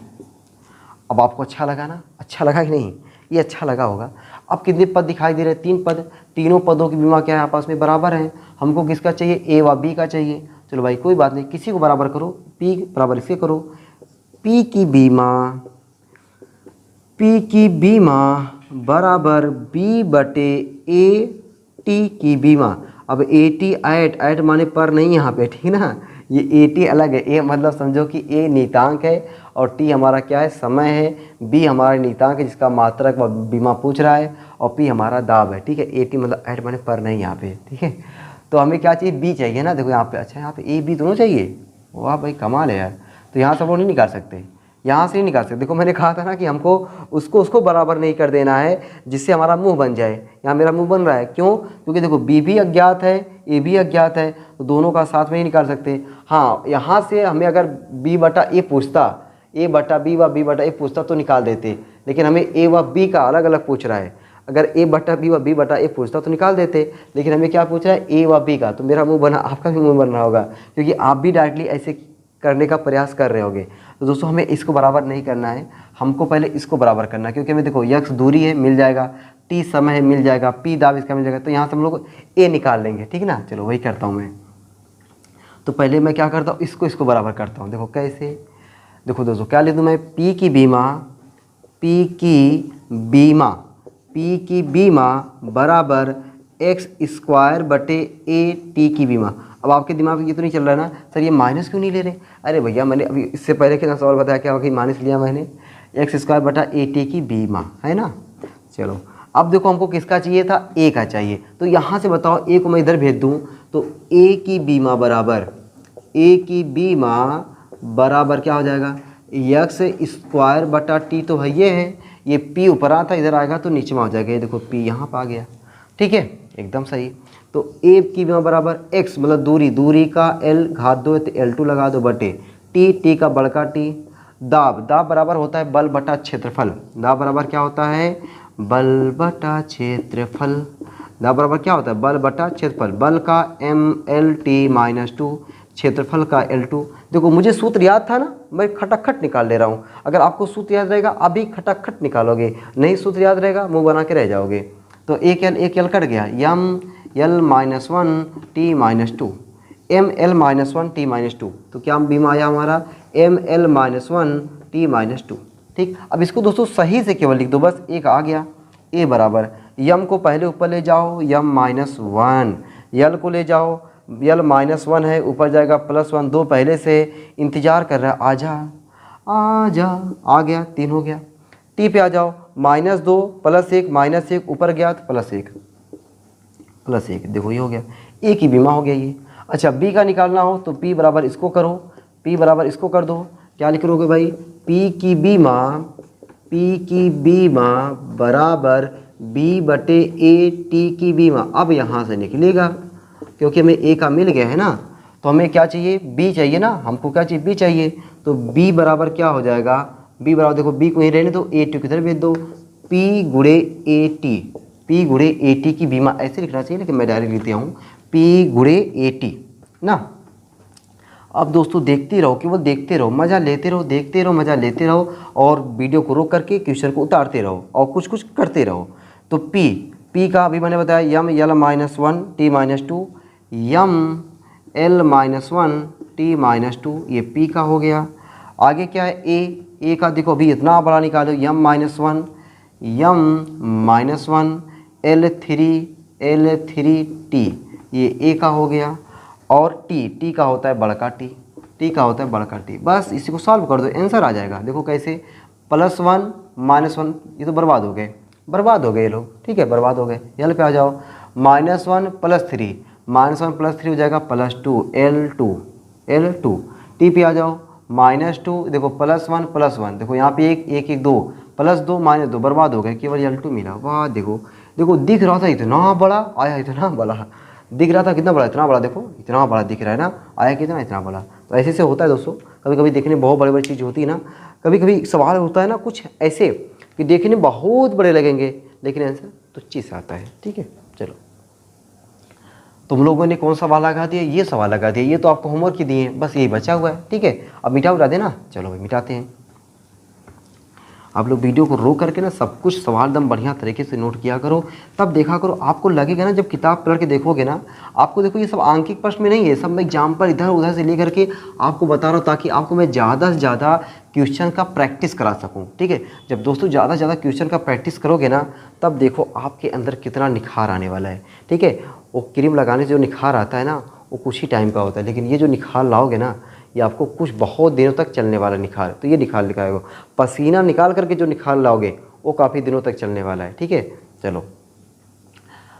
अब आपको अच्छा लगा ना, अच्छा लगा कि नहीं, ये अच्छा लगा होगा। अब कितने पद दिखाई दे रहे हैं, 3 पद, तीनों पदों की बीमा क्या है, आपस में बराबर हैं। हमको किसका चाहिए, a व b का चाहिए। चलो भाई कोई बात नहीं, किसी को बराबर करो, p बराबर इसके करो, p की बीमा बराबर b बटे a t की बीमा। अब at ऐट माने पर नहीं यहाँ पे, ठीक ना, ये at अलग है। a मतलब समझो कि a नियतांक है और t हमारा क्या है, समय है, b हमारा नियतांक है जिसका मात्रक व बीमा पूछ रहा है, और p हमारा दाब है, ठीक है। at मतलब ऐट माने पर नहीं यहाँ पे, ठीक है। तो हमें क्या चाहिए, b चाहिए ना। देखो यहाँ पे, अच्छा यहाँ पे a b दोनों चाहिए, वाह भाई कमाल है यार। तो यहाँ से वो नहीं निकाल सकते, यहाँ से नहीं निकाल सकते। देखो मैंने कहा था ना कि हमको उसको बराबर नहीं कर देना है जिससे हमारा मुंह बन जाए। यहाँ मेरा मुंह बन रहा है, क्यों, क्योंकि देखो b भी अज्ञात है, a भी अज्ञात है, तो दोनों का साथ में ही निकाल सकते हैं। हाँ यहाँ से हमें अगर b बटा a पूछता, a बटा b व b बटा a पूछता तो निकाल देते, लेकिन हमें a व b का अलग अलग पूछ रहा है। अगर a बटा b व b बटा a पूछता तो निकाल देते, लेकिन हमें क्या पूछ रहा है, a व b का। तो मेरा मुंह बना, आपका भी मुंह बन रहा होगा, क्योंकि आप भी डायरेक्टली ऐसे करने का प्रयास कर रहे होगे। तो दोस्तों हमें इसको बराबर नहीं करना है, हमको पहले इसको बराबर करना है, क्योंकि हमें देखो x दूरी है, मिल जाएगा, t समय है, मिल जाएगा, p दाब इसका मिल जाएगा। तो यहाँ से हम लोग a निकाल लेंगे, ठीक ना। चलो वही करता हूँ मैं। तो पहले मैं क्या करता हूँ, इसको बराबर करता हूँ। देखो कैसे, देखो दोस्तों क्या लिख दूँ मैं, p की बीमा बराबर एक्स स्क्वायर बटे a t की बीमा। अब आपके दिमाग में ये तो नहीं चल रहा है ना, सर ये माइनस क्यों नहीं ले रहे। अरे भैया मैंने अभी इससे पहले कितना सवाल बताया, क्या कि माइनस लिया मैंने, एक्स स्क्वायर बटा a t की बीमा, है ना। चलो अब देखो हमको किसका चाहिए था, a का चाहिए। तो यहाँ से बताओ a को मैं इधर भेज दूँ तो a की बीमा बराबर क्या हो जाएगा, एक्स स्क्वायर बटा t तो है ये p ऊपर आता इधर आएगा तो नीचे में हो जाएगा, ये देखो p यहाँ पर आ गया, ठीक है, एकदम सही। तो a की बीमा बराबर x मतलब दूरी का l घात 2 तो l2 लगा दो बटे t का बड़का t। दाब बराबर होता है बल बटा क्षेत्रफल। दाब बराबर क्या होता है, बल बटा क्षेत्रफल। दाब बराबर क्या होता है, बल बटा क्षेत्रफल। बल का mlt-2, क्षेत्रफल का l2। देखो मुझे सूत्र याद था ना, मैं खटाखट निकाल ले रहा हूँ। अगर आपको सूत्र याद रहेगा आप भी खटाखट निकालोगे, नहीं सूत्र याद रहेगा मुंह बना के रह जाओगे। तो एक एल कट गया, ml-1t-2, ml-1t-2। तो क्या बीमा आया हमारा, ml-1t-2, ठीक। अब इसको दोस्तों सही से केवल लिख दो, बस एक आ गया। a बराबर यम को पहले ऊपर ले जाओ, m-1, यल को ले जाओ, यल -1 है, ऊपर जाएगा +1, 2 पहले से इंतजार कर रहा है, आजा, आ गया, 3 हो गया। टी पे आ जाओ, -2 +1 ऊपर गया तो +1, देखो ये हो गया, ए की बीमा हो गया ये। अच्छा बी का निकालना हो तो p बराबर इसको करो, p बराबर इसको कर दो। क्या लिख लोगे भाई, p की बीमा बराबर b बटे a t की बीमा। अब यहाँ से निकलेगा, क्योंकि हमें a का मिल गया है ना, तो हमें क्या चाहिए, b चाहिए ना, हमको क्या चाहिए, b चाहिए। तो b बराबर क्या हो जाएगा, b बराबर देखो b को यहीं रहने दो, a t किधर भेज दो, p गुणे ए टी, p गुणे ए टी की बीमा ऐसे लिखना चाहिए, लेकिन मैं डायरेक्ट लिख दिया हूँ p गुणे ए टी ना। अब दोस्तों देखते रहो, केवल देखते रहो, मज़ा लेते रहो, देखते रहो, मज़ा लेते रहो, और वीडियो को रोक करके क्वेश्चन को उतारते रहो और कुछ कुछ करते रहो। तो p का अभी मैंने बताया M L minus one T minus two, M L minus one T minus two, ये p का हो गया। आगे क्या है a का देखो अभी इतना बड़ा निकालो, M minus one L three T, ये a का हो गया। और टी का होता है बड़का टी का होता है बड़का टी। बस इसी को सॉल्व कर दो, आंसर आ जाएगा। देखो कैसे, +1 -1, ये तो बर्बाद हो गए ये लोग, ठीक है, बर्बाद हो गए। यल पे आ जाओ, -1 + 3, -1 + 3 हो जाएगा +2 L2। टी पे आ जाओ, -2 देखो +1 + 1, देखो यहाँ पे 1 2 +2 -2 बर्बाद हो गए, केवल L2 मिला। वाह देखो दिख रहा था इतना बड़ा, आया इतना बड़ा, दिख रहा था कितना बड़ा, इतना बड़ा, देखो इतना बड़ा दिख रहा है ना, आया कितना, इतना बड़ा। तो ऐसे से होता है दोस्तों, कभी कभी देखने में बहुत बड़ी बड़ी चीज़ होती है ना, कभी कभी सवाल होता है ना कुछ ऐसे कि देखने में बहुत बड़े लगेंगे, लेकिन आंसर तुच्छ से आता है, ठीक है। चलो, तुम लोगों ने कौन सा सवाल लगा दिया, ये सवाल लगा दिया, ये तो आपको होमवर्क ही दिए हैं, बस यही बचा हुआ है, ठीक है। अब मिटा उठा देना, चलो भाई मिटाते हैं। आप लोग वीडियो को रोक करके ना सब कुछ सवाल एकदम बढ़िया तरीके से नोट किया करो, तब देखा करो, आपको लगेगा ना, जब किताब पढ़ के देखोगे ना, आपको देखो ये सब आंकिक प्रश्न में नहीं है, सब मैं एग्जाम्पल इधर उधर से ले करके आपको बता रहा हूँ, ताकि आपको मैं ज़्यादा से ज़्यादा क्वेश्चन का प्रैक्टिस करा सकूँ, ठीक है। जब दोस्तों ज़्यादा से ज़्यादा क्वेश्चन का प्रैक्टिस करोगे ना, तब देखो आपके अंदर कितना निखार आने वाला है, ठीक है। वो क्रीम लगाने से जो निखार आता है ना, वो कुछ ही टाइम का होता है, लेकिन ये जो निखार लाओगे ना, ये आपको कुछ बहुत दिनों तक चलने वाला निखार। तो ये निखार निकालेगा, पसीना निकाल करके जो निखार लाओगे वो काफ़ी दिनों तक चलने वाला है, ठीक है। चलो,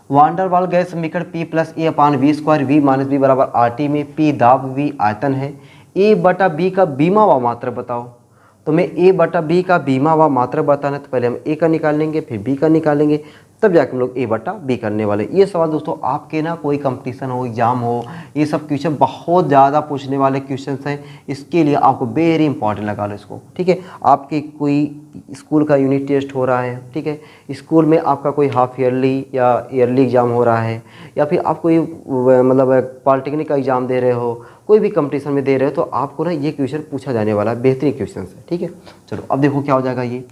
वान डेर वाल्स गैस समीकरण P + A/V² V - B बराबर RT में P दाब, V आयतन है, A/B का बीमा व मात्रक बताओ। तो मैं A/B का बीमा व मात्रक बताना, तो पहले हम A का निकालेंगे, फिर B का निकालेंगे, तब जाके हम लोग A/B करने वाले। ये सवाल दोस्तों आपके ना कोई कंपटीशन हो, एग्जाम हो, ये सब क्वेश्चन बहुत ज़्यादा पूछने वाले क्वेश्चन हैं, इसके लिए आपको वेरी इंपॉर्टेंट लगा लो इसको, ठीक है। आपके कोई स्कूल का यूनिट टेस्ट हो रहा है, ठीक है, स्कूल में आपका कोई हाफ ईयरली या ईयरली एग्ज़ाम हो रहा है, या फिर आप कोई मतलब पॉलिटेक्निक का एग्ज़ाम दे रहे हो, कोई भी कंपटीशन में दे रहे हो, तो आपको ना ये क्वेश्चन पूछा जाने वाला है, बेहतरीन क्वेश्चन है, ठीक है। चलो अब देखो क्या हो जाएगा, ये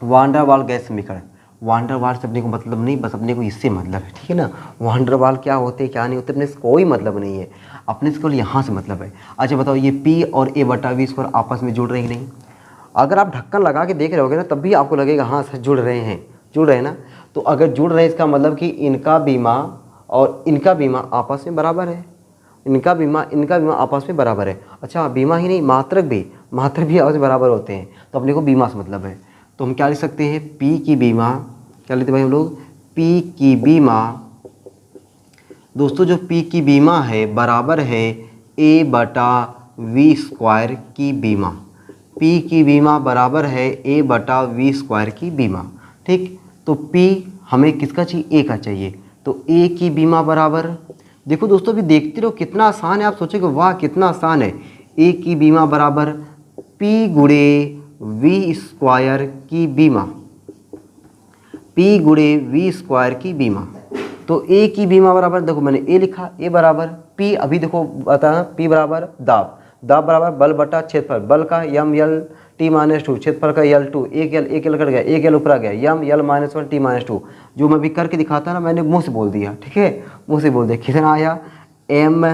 वान डेर वाल्स गैस समीकरण। वान डेर वाल्स अपने को मतलब नहीं, बस अपने को इससे मतलब है, ठीक है ना। वान डेर वाल्स क्या होते हैं क्या नहीं होते अपने से कोई मतलब नहीं है, अपने से केवल यहाँ से मतलब है। अच्छा बताओ, ये P और A/V² आपस में जुड़ रहे हैं कि नहीं? अगर आप ढक्कन लगा के देख रहे होगे ना, तब भी आपको लगेगा हाँ सर जुड़ रहे हैं ना। तो अगर जुड़ रहे हैं, इसका मतलब कि इनका बीमा और इनका बीमा आपस में बराबर है, इनका बीमा आपस में बराबर है। अच्छा, बीमा ही नहीं, मात्रक भी आपस में बराबर होते हैं, तो अपने को बीमा से मतलब है। तो हम क्या लिख सकते हैं, P की बीमा, क्या लेते भाई हम लोग, P की बीमा, दोस्तों जो P की बीमा है बराबर है A/V² की बीमा। P की बीमा बराबर है A/V² की बीमा, ठीक। तो P हमें किसका चाहिए, A का चाहिए, तो A की बीमा बराबर, देखो दोस्तों अभी देखते रहो कितना आसान है, आप सोचोगे वाह कितना आसान है। A की बीमा बराबर P गुणे V² की बीमा, P गुणे V² की बीमा। तो A की बीमा बराबर, देखो मैंने A लिखा, A बराबर P, अभी देखो बताना, P बराबर दाब बराबर बल बटा क्षेत्रफल, बल का यम L T-2, क्षेत्रफल का L2, एक L कट गया, एक L ऊपर आ गया, यम L-1 T-2, जो मैं भी करके दिखाता ना, मैंने मुँह से बोल दिया, ठीक है, मुँह से बोल दिया। कितना आया, M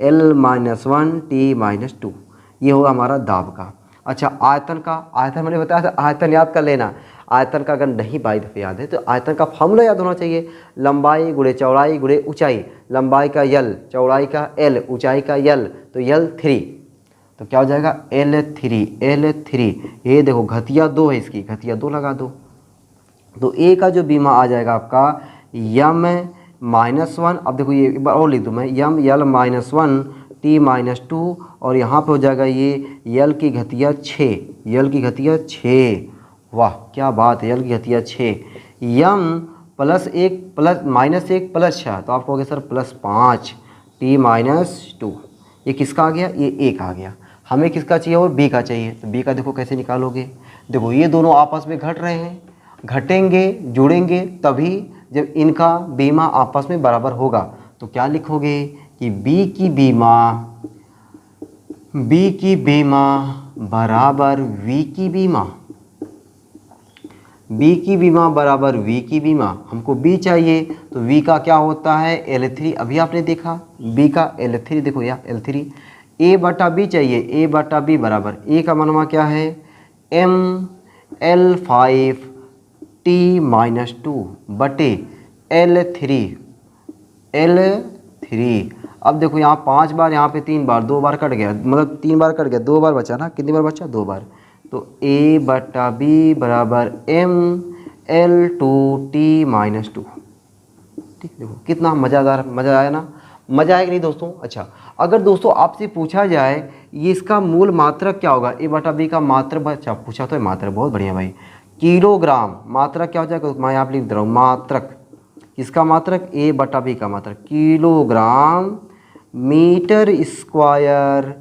L-1 T-2, ये होगा हमारा दाब का। अच्छा, आयतन मैंने बताया था, आयतन याद कर लेना। आयतन का अगर नहीं बाई दफ़े याद है तो आयतन का फॉर्मूला याद होना चाहिए, लंबाई गुणे चौड़ाई गुणे ऊंचाई, लंबाई का L, चौड़ाई का L, ऊंचाई का L, तो L3, तो क्या हो जाएगा L3। ये देखो घटिया 2 है, इसकी घटिया 2 लगा दो। तो A का जो बीमा आ जाएगा आपका M-1, अब देखो ये एक बार और लिख दूँ मैं, यम L-1 T-2, और यहाँ पे हो जाएगा ये L की घटिया 6, वाह क्या बात है, L की घटिया 6, यम +1 -1 +6, तो आप कहोगे सर +5 T-2, ये किसका आ गया, ये A का आ गया। हमें किसका चाहिए और बी का चाहिए। तो बी का देखो कैसे निकालोगे, देखो ये दोनों आपस में घट रहे हैं, घटेंगे जुड़ेंगे तभी जब इनका बीमा आपस में बराबर होगा। तो क्या लिखोगे कि बी की बीमा बराबर वी की बीमा, बी की बीमा बराबर वी की बीमा। हमको बी चाहिए तो वी का क्या होता है L3, अभी आपने देखा बी का L3, देखो यहाँ L3। ए बटा बी चाहिए, ए बटा बी बराबर ए का मनवा क्या है ML5T-2 बटे L3। अब देखो यहाँ 5 बार, यहाँ पे 3 बार, 2 बार कट गया, मतलब 3 बार कट गया, 2 बार बचा ना, कितनी बार बचा 2 बार। तो ए बटा बी बराबर ML2T-2। ठीक, देखो कितना मज़ेदार, मज़ा आया ना, मज़ा आएगा नहीं दोस्तों। अच्छा, अगर दोस्तों आपसे पूछा जाए ये इसका मूल मात्रक क्या होगा, ए बटा बी का मात्रक, अच्छा पूछा तो है मात्रक, बहुत बढ़िया भाई। किलोग्राम, मात्रक क्या हो जाएगा, मैं यहाँ पे लिख दे रहा हूँ मात्रक, किसका मात्रक ए बटा बी का मात्रक, kilogram metre square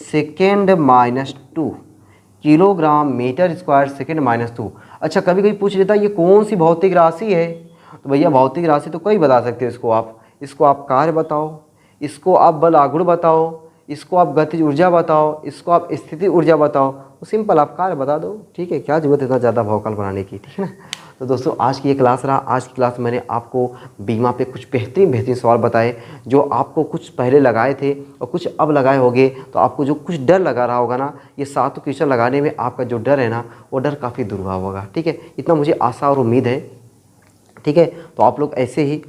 second -2, kilogram metre square second -2। अच्छा, कभी कभी पूछ लेता है ये कौन सी भौतिक राशि है, तो भैया भौतिक राशि तो कई बता सकते हो, इसको आप कार्य बताओ, इसको आप बल आघूर्ण बताओ, इसको आप गतिज ऊर्जा बताओ, इसको आप स्थिति ऊर्जा बताओ, तो सिंपल आप कार्य बता दो। ठीक है, क्या जरूरत है इतना ज़्यादा भौकाल बनाने की। ठीक है ना। तो दोस्तों आज की ये क्लास रहा, आज की क्लास में मैंने आपको बीमा पे कुछ बेहतरीन सवाल बताए, जो आपको कुछ पहले लगाए थे और कुछ अब लगाए होंगे। तो आपको जो कुछ डर लगा रहा होगा ना, ये 7 क्वेश्चन लगाने में आपका जो डर है ना, वो डर काफ़ी दूर हुआ होगा। ठीक है, इतना मुझे आशा और उम्मीद है। ठीक है, तो आप लोग ऐसे ही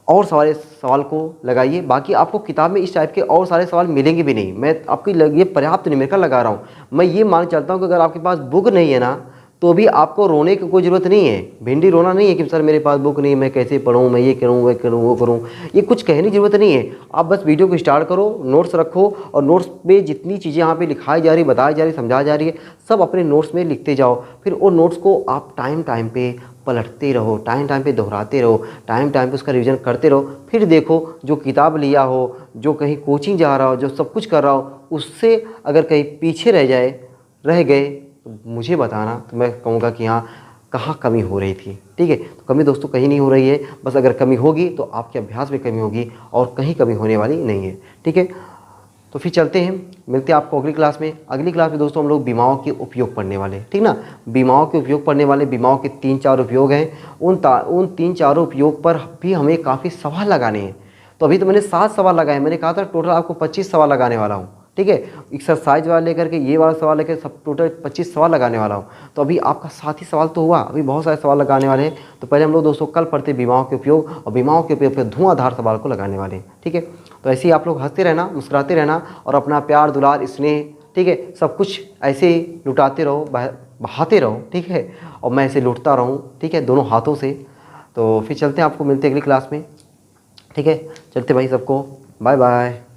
और सारे सवाल को लगाइए। बाकी आपको किताब में इस टाइप के और सारे सवाल मिलेंगे भी नहीं, मैं आपकी ये पर्याप्त न्यूमेरिकल लगा रहा हूँ। मैं ये मान चलता हूँ कि अगर आपके पास बुक नहीं है ना, तो भी आपको रोने की कोई ज़रूरत नहीं है, भिंडी रोना नहीं है कि सर मेरे पास बुक नहीं, मैं कैसे पढ़ूँ, मैं ये करूँ, वो करूँ, वो करूँ, ये कुछ कहने की ज़रूरत नहीं है। आप बस वीडियो को स्टार्ट करो, नोट्स रखो, और नोट्स पे जितनी चीज़ें यहाँ पे लिखाई जा रही, बताई जा रही, समझाई जा रही है, सब अपने नोट्स में लिखते जाओ। फिर वो नोट्स को आप टाइम पे पलटते रहो, टाइम पे दोहराते रहो, टाइम पे उसका रिवीजन करते रहो। फिर देखो जो किताब लिया हो, जो कहीं कोचिंग जा रहा हो, जो सब कुछ कर रहा हो, उससे अगर कहीं पीछे रह गए तो मुझे बताना, तो मैं कहूँगा कि हाँ कहाँ कमी हो रही थी। ठीक है, तो कमी दोस्तों कहीं नहीं हो रही है, बस अगर कमी होगी तो आपके अभ्यास में कमी होगी, और कहीं कमी होने वाली नहीं है। ठीक है, तो फिर चलते हैं, मिलते हैं आपको अगली क्लास में। अगली क्लास में दोस्तों हम लोग बीमाओं के उपयोग पढ़ने वाले, ठीक ना, बीमाओं के उपयोग पढ़ने वाले। बीमाओं के 3-4 उपयोग हैं, उन 3-4 उपयोग पर भी हमें काफ़ी सवाल लगाने हैं। तो अभी तो मैंने 7 सवाल लगाए, मैंने कहा था टोटल आपको 25 सवाल लगाने वाला हूँ। ठीक है, एक्सरसाइज वाला लेकर के ये वाला सवाल लेकर सब टोटल 25 सवाल लगाने वाला हूँ। तो अभी आपका 7 ही सवाल तो हुआ, अभी बहुत सारे सवाल लगाने वाले हैं। तो पहले हम लोग दोस्तों कल पढ़ते बीमाओं के उपयोग, और बीमाओं के उपयोग पर धुआंधार सवाल को लगाने वाले हैं। ठीक है, तो ऐसे ही आप लोग हंसते रहना, मुस्कुराते रहना, और अपना प्यार दुलार स्नेह, ठीक है, सब कुछ ऐसे ही लुटाते रहो, बहाते रहो। ठीक है, और मैं ऐसे लुटता रहूँ, ठीक है, दोनों हाथों से। तो फिर चलते हैं, आपको मिलते हैं अगली क्लास में। ठीक है, चलते भाई, सबको बाय बाय।